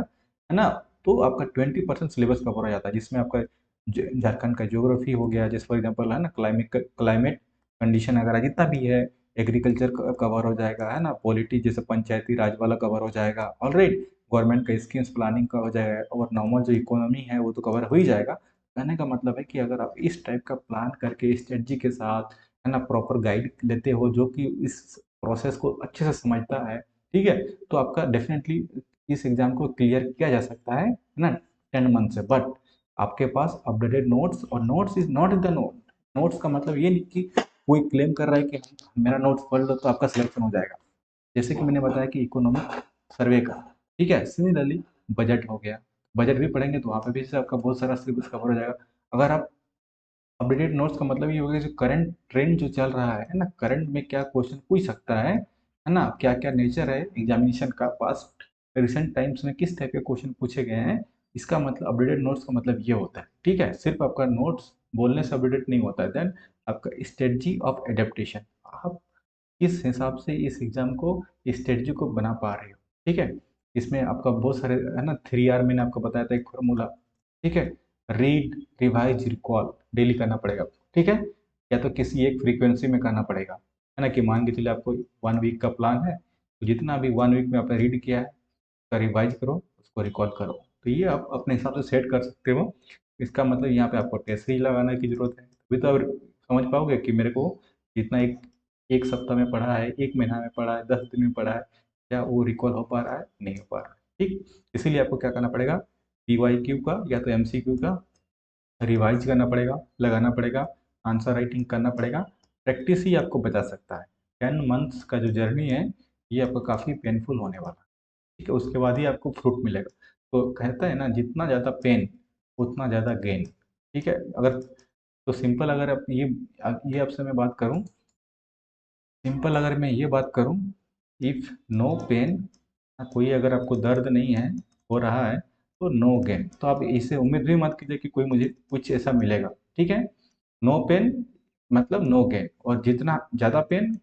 है ना। तो आपका 20% सिलेबस कवर हो जाता है, जिसमें आपका झारखंड का ज्योग्राफी हो गया, जैसे फॉर एग्जाम्पल है ना, क्लाइमेट कंडीशन वगैरह जितना भी है, एग्रीकल्चर कवर हो जाएगा, है ना, पॉलिटी जैसे पंचायती राज वाला कवर हो जाएगा, ऑलराइट, गवर्नमेंट का स्कीम्स प्लानिंग का हो जाएगा, और नॉर्मल जो इकोनॉमी है वो तो कवर हो ही जाएगा। कहने का मतलब है कि अगर आप इस टाइप का प्लान करके स्ट्रेटजी के साथ, है ना, प्रॉपर गाइड लेते हो जो कि इस प्रोसेस को अच्छे से समझता है, ठीक है, तो आपका डेफिनेटली इस एग्जाम को क्लियर किया जा सकता है ना, 10 मंथ से। बट आपके पास अपडेटेड नोट्स, और notes is not the note, notes का मतलब ये नहीं कि कोई क्लेम कर रहा है कि मेरा नोट्स पढ़ लो तो आपका सिलेक्शन हो जाएगा। जैसे कि मैंने बताया कि इकोनॉमिक सर्वे का, ठीक है, सिमिलरली बजट हो गया, बजट भी पढ़ेंगे तो वहाँ पे भी से आपका बहुत सारा सिलेबस कवर हो जाएगा। अगर आप अपडेटेड नोट्स का मतलब ये होगा कि जो करंट ट्रेंड जो चल रहा है ना, करंट में क्या क्वेश्चन पूछ सकता है ना, क्या क्या नेचर है एग्जामिनेशन का, पास्ट रिसेंट टाइम्स में किस टाइप के क्वेश्चन पूछे गए हैं, इसका मतलब अपडेटेड नोट्स का मतलब ये होता है, ठीक है। सिर्फ आपका नोट्स बोलने से अपडेटेड नहीं होता है, देन आपका स्ट्रेटजी ऑफ एडेप्टेशन, आप किस हिसाब से इस एग्जाम को स्ट्रेटजी को बना पा रहे हो, ठीक है। इसमें आपका बहुत सारे, है ना, 3R मैंने आपको बताया था एक फॉर्मूला, ठीक है, रीड रिवाइज रिकॉल डेली करना पड़ेगा आपको, ठीक है, या तो किसी एक फ्रीक्वेंसी में करना पड़ेगा, है ना, कि मान के चलिए आपको 1 वीक का प्लान है, तो जितना भी 1 वीक में आपने रीड किया है उसका रिवाइज करो, उसको रिकॉल करो। तो ये आप अपने हिसाब से सेट कर सकते हो। इसका मतलब यहाँ पे आपको टेस्ट ही लगाने की जरूरत है, तभी तो आप समझ पाओगे कि मेरे को जितना एक एक सप्ताह में पढ़ा है, एक महीना में पढ़ा है, 10 दिन में पढ़ा है, क्या वो रिकॉल हो पा रहा है, नहीं हो पा रहा है। ठीक, इसीलिए आपको क्या करना पड़ेगा, PYQ का या तो MCQ का रिवाइज करना पड़ेगा, लगाना पड़ेगा, आंसर राइटिंग करना पड़ेगा। प्रैक्टिस ही आपको बचा सकता है। 10 मंथ्स का जो जर्नी है ये आपको काफ़ी पेनफुल होने वाला है। ठीक है, उसके बाद ही आपको फ्रूट मिलेगा। तो कहता है ना, जितना ज़्यादा पेन उतना ज़्यादा गेन। ठीक है, अगर तो सिंपल अगर आप ये आपसे मैं बात करूं, सिंपल अगर मैं ये बात करूं, इफ़ नो पेन, कोई अगर आपको दर्द नहीं है, हो रहा है, तो नो गेन। तो आप इसे उम्मीद भी मत कीजिए कि कोई मुझे कुछ ऐसा मिलेगा। ठीक है, नो पेन मतलब नो गेन। और जितना ज़्यादा pain,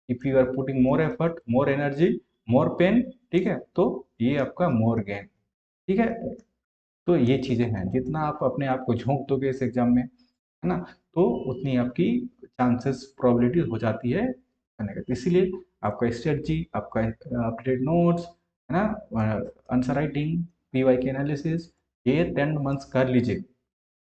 if you are putting more effort, more energy, more pain, ठीक है, तो ये आपका मोर गेन। ठीक है, तो ये चीज़ें हैं, जितना आप अपने आप को झोंक दोगे इस एग्जाम में, है ना, तो उतनी आपकी चांसेस प्रोबेबिलिटी हो जाती है करने का। तो इसीलिए आपका स्ट्रेटजी, आपका अपडेट नोट्स, है ना, आंसर राइटिंग, PY के एनालिसिस, ये 10 मंथ्स कर लीजिए।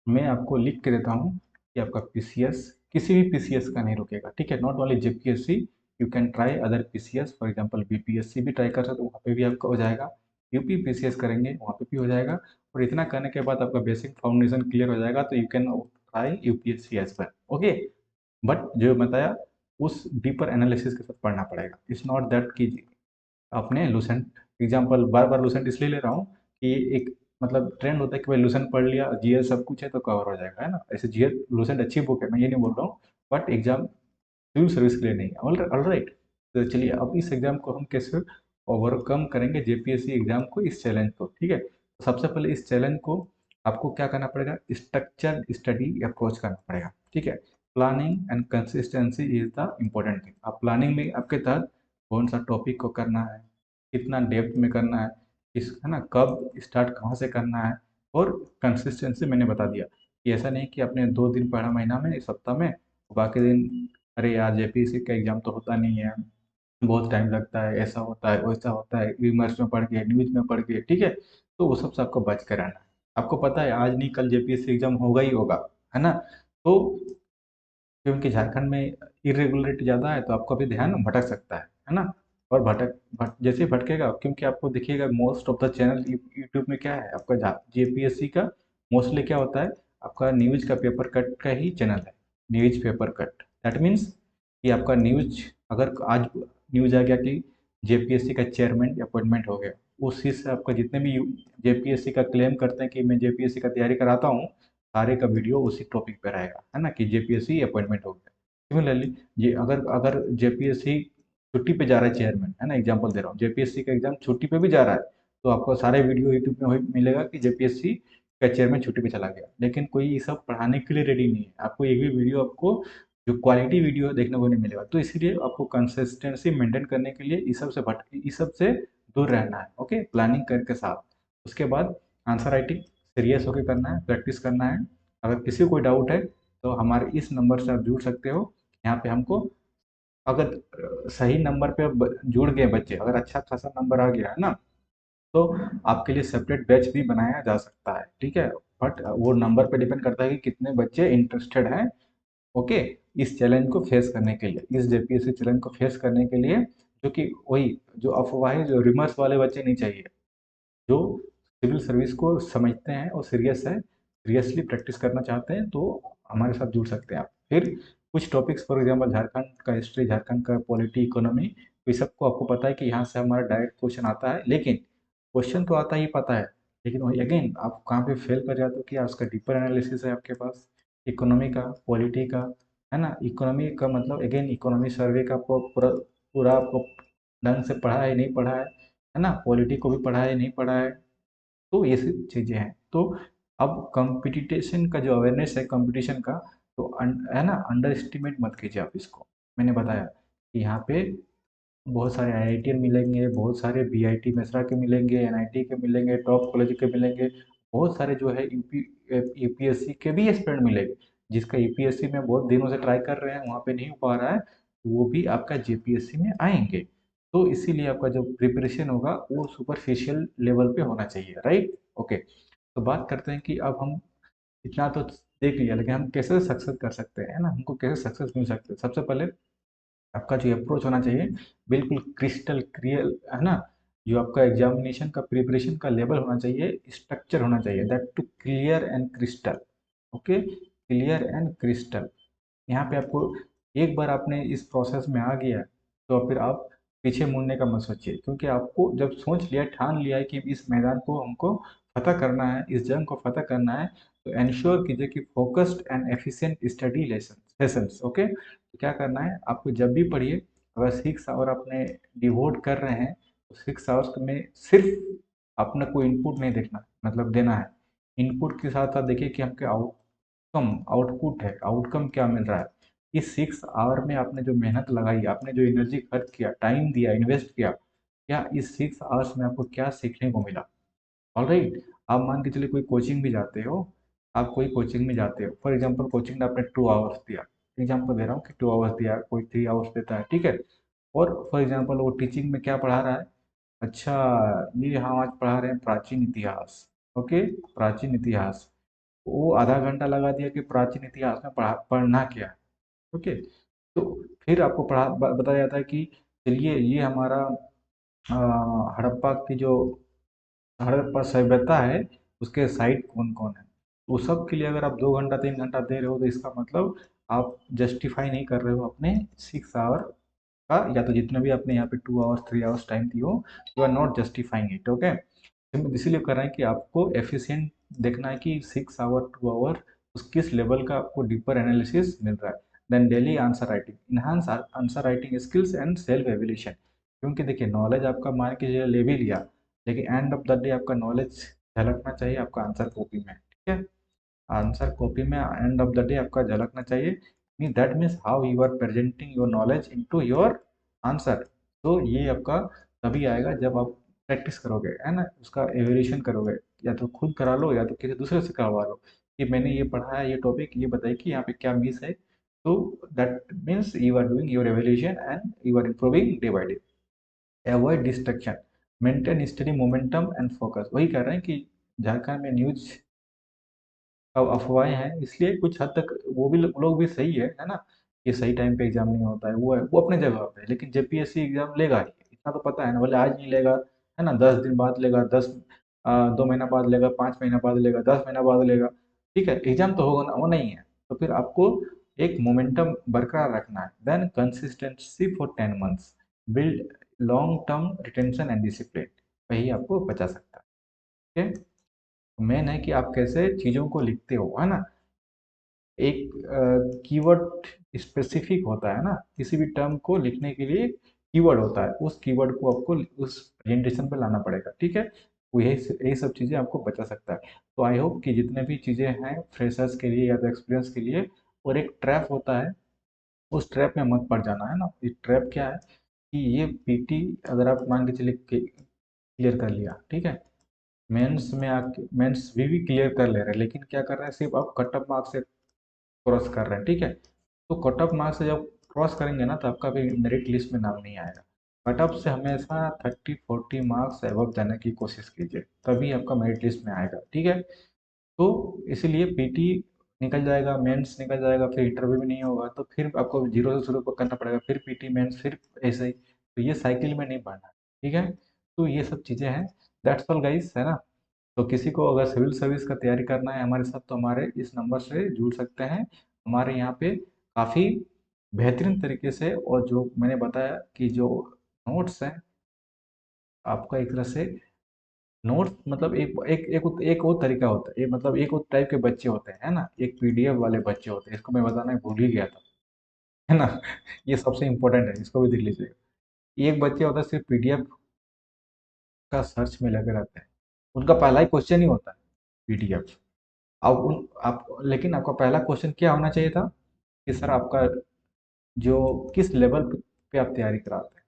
मैं आपको लिख के देता हूँ कि आपका PCS किसी भी PCS का नहीं रुकेगा। ठीक है, not only JPSC, you can try other PCS, for example BPSC भी ट्राई कर सकते हो, वहाँ पे भी आपका हो जाएगा। यूपी PCS करेंगे वहाँ पे भी हो जाएगा। और इतना करने के बाद आपका बेसिक फाउंडेशन क्लियर हो जाएगा, तो you can try UPSC as well. Okay, but जो बताया उस डीपर एनालिसिस के साथ पढ़ना पड़ेगा। इट्स नॉट दैट कि आपने लूसेंट, एग्जाम्पल बार बार लूसेंट इसलिए ले रहा हूँ कि एक मतलब ट्रेंड होता है कि भाई लूसेंट पढ़ लिया, GS सब कुछ है तो कवर हो जाएगा, है ना। ऐसे GS लूसेंट अच्छी बुक है, मैं ये नहीं बोल रहा हूँ, बट एग्जाम सिविल सर्विस के लिए नहीं है। ऑल राइट, तो चलिए अब इस एग्जाम को हम कैसे ओवरकम करेंगे, JPSC एग्जाम को, इस चैलेंज को। ठीक है, तो सबसे पहले इस चैलेंज को आपको क्या करना पड़ेगा, स्ट्रक्चर स्टडी अप्रोच करना पड़ेगा। ठीक है, planning and consistency is the important thing. आप प्लानिंग में आपके तहत कौन सा टॉपिक को करना है, कितना डेप्थ में करना है, इस है ना, कब स्टार्ट कहाँ से करना है। और कंसिस्टेंसी मैंने बता दिया कि ऐसा नहीं कि आपने 2 दिन पढ़ा महीना में, इस सप्ताह में, बाकी दिन अरे यार JPSC का एग्जाम तो होता नहीं है, बहुत टाइम लगता है, ऐसा होता है, वैसा होता है, विमर्श में पढ़ के, न्यूज में पढ़ के। ठीक है, तो वो सबसे आपको बच कर रहना है। आपको पता है आज नहीं कल JPSC एग्जाम होगा ही होगा, है ना। तो क्योंकि झारखंड में इरेगुलरिटी ज़्यादा है, तो आपका भी ध्यान भटक सकता है ना। और जैसे ही भटकेगा, क्योंकि आपको देखिएगा most of the channel YouTube में क्या है आपका, JPSC का मोस्टली क्या होता है, आपका न्यूज का पेपर कट का ही चैनल है, news paper cut. That means कि आपका न्यूज, अगर आज न्यूज आ गया कि JPSC का चेयरमैन अपॉइंटमेंट हो गया, उस चीज़ से आपका जितने भी JPSC का क्लेम करते हैं कि मैं JPSC का तैयारी कराता हूँ, सारे का वीडियो उसी टॉपिक पे रहेगा, है ना, कि JPSC अपॉइंटमेंट हो गया। सिमिलरली ये अगर अगर JPSC छुट्टी पे जा रहा है चेयरमैन, है ना, एग्जांपल दे रहा हूँ, JPSC का एग्जाम छुट्टी पे भी जा रहा है, तो आपको सारे वीडियो यूट्यूब में मिलेगा कि JPSC का चेयरमैन छुट्टी पे चला गया। लेकिन कोई ये सब पढ़ाने के लिए रेडी नहीं है, आपको एक भी वीडियो, आपको जो क्वालिटी वीडियो देखने को नहीं मिलेगा। तो इसीलिए आपको कंसिस्टेंसी मेंटेन करने के लिए इस सब से दूर रहना है। ओके, प्लानिंग करके साथ, उसके बाद आंसर राइटिंग सीरियस होकर करना है, प्रैक्टिस करना है। अगर किसी को कोई डाउट है तो हमारे इस नंबर से आप जुड़ सकते हो। यहाँ पे हमको, अगर सही नंबर पे जुड़ गए बच्चे, अगर अच्छा खासा नंबर आ गया है ना, तो आपके लिए सेपरेट बैच भी बनाया जा सकता है। ठीक है, बट वो नंबर पे डिपेंड करता है कि कितने बच्चे इंटरेस्टेड हैं। ओके, इस चैलेंज को फेस करने के लिए, इस JPSC चैलेंज को फेस करने के लिए, जो कि वही जो अफवाहें, जो रिमर्स वाले बच्चे नहीं चाहिए, जो सिविल सर्विस को समझते हैं और सीरियस है, सीरियसली प्रैक्टिस करना चाहते हैं, तो हमारे साथ जुड़ सकते हैं आप। फिर कुछ टॉपिक्स, फॉर एग्जांपल झारखंड का हिस्ट्री, झारखंड का पॉलिटी, इकोनॉमी, तो ये सबको आपको पता है कि यहाँ से हमारा डायरेक्ट क्वेश्चन आता है। लेकिन क्वेश्चन तो आता ही पता है, लेकिन वही अगेन आप कहाँ पे फेल कर जाते हो कि उसका डीपर एनालिसिस है आपके पास, इकोनॉमी का, पॉलिटी का, है ना। इकोनॉमी का मतलब अगेन इकोनॉमी सर्वे का आपको पूरा पूरा आपको ढंग से पढ़ा है नहीं पढ़ा है ना, पॉलिटी को भी पढ़ा है नहीं पढ़ा है। तो ये सब चीज़ें हैं। तो अब कंपटीशन का जो अवेयरनेस है कंपटीशन का, तो है ना, अंडर एस्टिमेट मत कीजिए आप इसको। मैंने बताया कि यहाँ पे बहुत सारे IIT मिलेंगे, बहुत सारे BIT मेसरा के मिलेंगे, NIT के मिलेंगे, टॉप कॉलेज के मिलेंगे, बहुत सारे जो है UPSC के भी एस्पिरेंट मिलेंगे। जिसका UPSC में बहुत दिनों से ट्राई कर रहे हैं, वहाँ पे नहीं हो पा रहा है, वो भी आपका JPSC में आएंगे। तो इसीलिए आपका जो प्रिपरेशन होगा वो सुपरफिशियल लेवल पे होना चाहिए, राइट। ओके, तो बात करते हैं कि अब हम इतना तो देख लिया, लेकिन हम कैसे सक्सेस कर सकते हैं, है ना, हमको कैसे सक्सेस मिल सकते हैं। सबसे पहले आपका जो अप्रोच होना चाहिए बिल्कुल क्रिस्टल क्लियर, है ना। जो आपका एग्जामिनेशन का प्रिपरेशन का लेवल होना चाहिए, स्ट्रक्चर होना चाहिए, that too clear and crystal. Okay, clear and crystal. यहाँ पे आपको एक बार आपने इस प्रोसेस में आ गया तो फिर आप पीछे मुड़ने का मत सोचिए, क्योंकि आपको जब सोच लिया, ठान लिया है कि इस मैदान को हमको फतह करना है, इस जंग को फतह करना है, तो एंश्योर कीजिए कि focused and efficient study lesson sessions. Okay, तो क्या करना है आपको, जब भी पढ़िए, अगर 6 आवर अपने डिवोट कर रहे हैं तो 6 आवर्स में सिर्फ अपना कोई इनपुट नहीं देखना, मतलब देना है। इनपुट के साथ साथ देखिए कि आपके आउटकम आउटपुट है, आउटकम क्या मिल रहा है। इस 6 आवर में आपने जो मेहनत लगाई, आपने जो एनर्जी खर्च किया, टाइम दिया, इन्वेस्ट किया, क्या इस 6 आवर्स में आपको क्या सीखने को मिला। ऑलराइट, आप मान के चलिए कोई कोचिंग भी जाते हो, आप कोई कोचिंग में जाते हो, फॉर एग्जांपल कोचिंग में आपने 2 आवर्स दिया, एग्जांपल दे रहा हूँ कि 2 आवर्स दिया, कोई 3 आवर्स देता है, ठीक है। और फॉर एग्जांपल वो टीचिंग में क्या पढ़ा रहा है, अच्छा, ये हम आज पढ़ा रहे हैं प्राचीन इतिहास। ओके, प्राचीन इतिहास, वो आधा घंटा लगा दिया कि प्राचीन इतिहास में पढ़ना क्या है। ओके, तो फिर आपको बताया जाता है कि चलिए ये हमारा हड़प्पा की जो हड़प्पा सभ्यता है, उसके साइट कौन कौन है। वो सब के लिए अगर आप 2 घंटा 3 घंटा दे रहे हो तो इसका मतलब आप जस्टिफाई नहीं कर रहे हो अपने 6 आवर का, या तो जितने भी आपने यहाँ पे 2 आवर्स 3 आवर्स टाइम दिए हो, you are not justifying it. Okay, हम इसीलिए कर रहे हैं कि आपको एफिशिएंट देखना है कि 6 आवर 2 आवर उस किस लेवल का आपको डीपर एनालिसिस मिल रहा है। Then daily answer writing, enhance answer writing skills and self evaluation. क्योंकि देखिए नॉलेज आपका मान के चलिए ले भी लिया, लेकिन एंड ऑफ द डे आपका नॉलेज झलकना चाहिए आपका आंसर कॉपी में, ठीक है। आंसर कॉपी में एंड ऑफ द डे आपका झलकना चाहिए, that means how you are presenting your knowledge into your answer. तो ये आपका तभी आएगा जब आप प्रैक्टिस करोगे, है ना, उसका एवेल्यूशन करोगे, या तो खुद करा लो या तो किसी दूसरे से करवा लो कि मैंने ये पढ़ा है, ये टॉपिक, ये बताइए कि यहाँ पे क्या मिस है। तो that means you are doing your evaluation and you are improving day by day. Avoid distraction, maintain study momentum and focus. वही कह रहे हैं कि झारखंड में न्यूज अब अफवाहें हैं, इसलिए कुछ हद तक वो भी लोग भी सही है ना, कि सही टाइम पे एग्जाम नहीं होता है, वो है वो अपने जगह पे है, लेकिन जेपीएससी एग्जाम लेगा ही, इतना तो पता है ना, बोले आज नहीं लेगा, है ना, 10 दिन बाद लेगा, 2 महीना बाद लेगा, 5 महीना बाद लेगा, 10 महीना बाद लेगा, ठीक है, एग्जाम तो होगा ना, वो नहीं है। तो फिर आपको एक मोमेंटम बरकरार रखना है, then consistency for 10 months, build long term retention and discipline, वही आपको बचा सकता है। ठीक है, मेन है कि आप कैसे चीज़ों को लिखते हो, है ना। एक कीवर्ड स्पेसिफिक होता है ना, किसी भी टर्म को लिखने के लिए कीवर्ड होता है, उस कीवर्ड को आपको उस प्रेजेंटेशन पे लाना पड़ेगा, ठीक है। वो यही सब चीज़ें आपको बचा सकता है। तो आई होप कि जितने भी चीज़ें हैं फ्रेशर्स के लिए या तो एक्सपीरियंस के लिए, और एक ट्रैप होता है, उस ट्रैप में मत पड़ जाना, है ना। ये ट्रैप क्या है कि ये पीटी अगर आप मान के चलिए क्लियर कर लिया, ठीक है, मेंस में आके मेंस भी क्लियर कर ले रहे हैं, लेकिन क्या कर रहे हैं, सिर्फ आप कट ऑफ मार्क्स से क्रॉस कर रहे हैं, ठीक है। तो कट ऑफ मार्क्स से जब क्रॉस करेंगे ना तो आपका भी मेरिट लिस्ट में नाम नहीं आएगा। कट ऑफ से हमेशा 30-40 मार्क्स एबव जाने की कोशिश कीजिए, तभी आपका मेरिट लिस्ट में आएगा, ठीक है। तो इसीलिए पीटी निकल जाएगा, मेंस निकल जाएगा, फिर इंटरव्यू भी नहीं होगा, तो फिर आपको जीरो से शुरू करना पड़ेगा, फिर पीटी मेंस, फिर ऐसे ही, तो ये साइकिल में नहीं बढ़ना, ठीक है। तो ये सब चीज़ें हैं, दैट्स ऑल गाइस, है ना। तो किसी को अगर सिविल सर्विस का तैयारी करना है हमारे साथ, तो हमारे इस नंबर से जुड़ सकते हैं। हमारे यहाँ पे काफ़ी बेहतरीन तरीके से, और जो मैंने बताया कि जो नोट्स हैं आपका एक तरह से, नोट्स मतलब एक और तरीका होता है, ये मतलब एक और टाइप के बच्चे होते हैं, है ना, एक पीडीएफ वाले बच्चे होते हैं, इसको मैं बताना भूल ही गया था, है ना। ये सबसे इंपॉर्टेंट है, इसको भी देख लीजिएगा। एक बच्चे होता है सिर्फ पीडीएफ का सर्च में लगे रहते हैं, उनका पहला ही क्वेश्चन ही होता है पीडीएफ। आप लेकिन आपका पहला क्वेश्चन क्या होना चाहिए था कि सर आपका जो किस लेवल पे आप तैयारी कराते हैं,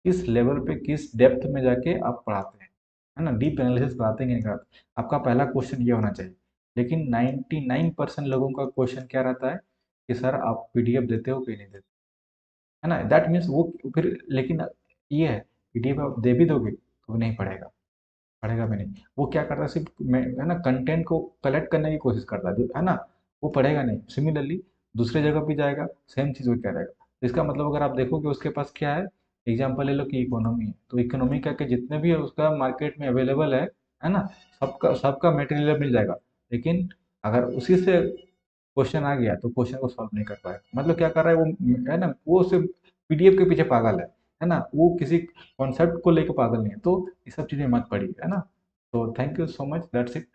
किस लेवल पे किस डेप्थ में जाके आप पढ़ाते हैं, है ना, डीप एनालिसिस कराते हैं कि नहीं कराते। आपका पहला क्वेश्चन ये होना चाहिए। लेकिन 99% लोगों का क्वेश्चन क्या रहता है कि सर आप पीडीएफ देते हो कि नहीं देते, है ना। दैट मीन्स वो फिर, लेकिन ये है, पीडीएफ आप दे भी दोगे तो नहीं पढ़ेगा, पढ़ेगा भी नहीं। वो क्या करता है, सिर्फ है ना कंटेंट को कलेक्ट करने की कोशिश करता है, है ना, वो पढ़ेगा नहीं। सिमिलरली दूसरे जगह पे जाएगा, सेम चीज़ वो करेगा। तो इसका मतलब अगर आप देखोगे उसके पास क्या है, एग्जाम्पल ले लो कि इकोनॉमी है, तो इकोनॉमी का के जितने भी है उसका मार्केट में अवेलेबल है ना, सबका सबका मटेरियल मिल जाएगा। लेकिन अगर उसी से क्वेश्चन आ गया तो क्वेश्चन को सॉल्व नहीं कर पाएगा। मतलब क्या कर रहा है वो, है ना, वो सिर्फ पीडीएफ के पीछे पागल है ना, वो किसी कॉन्सेप्ट को लेकर पागल नहीं है। तो ये सब चीज़ें मत पढ़िए, है ना। तो thank you so much, that's it.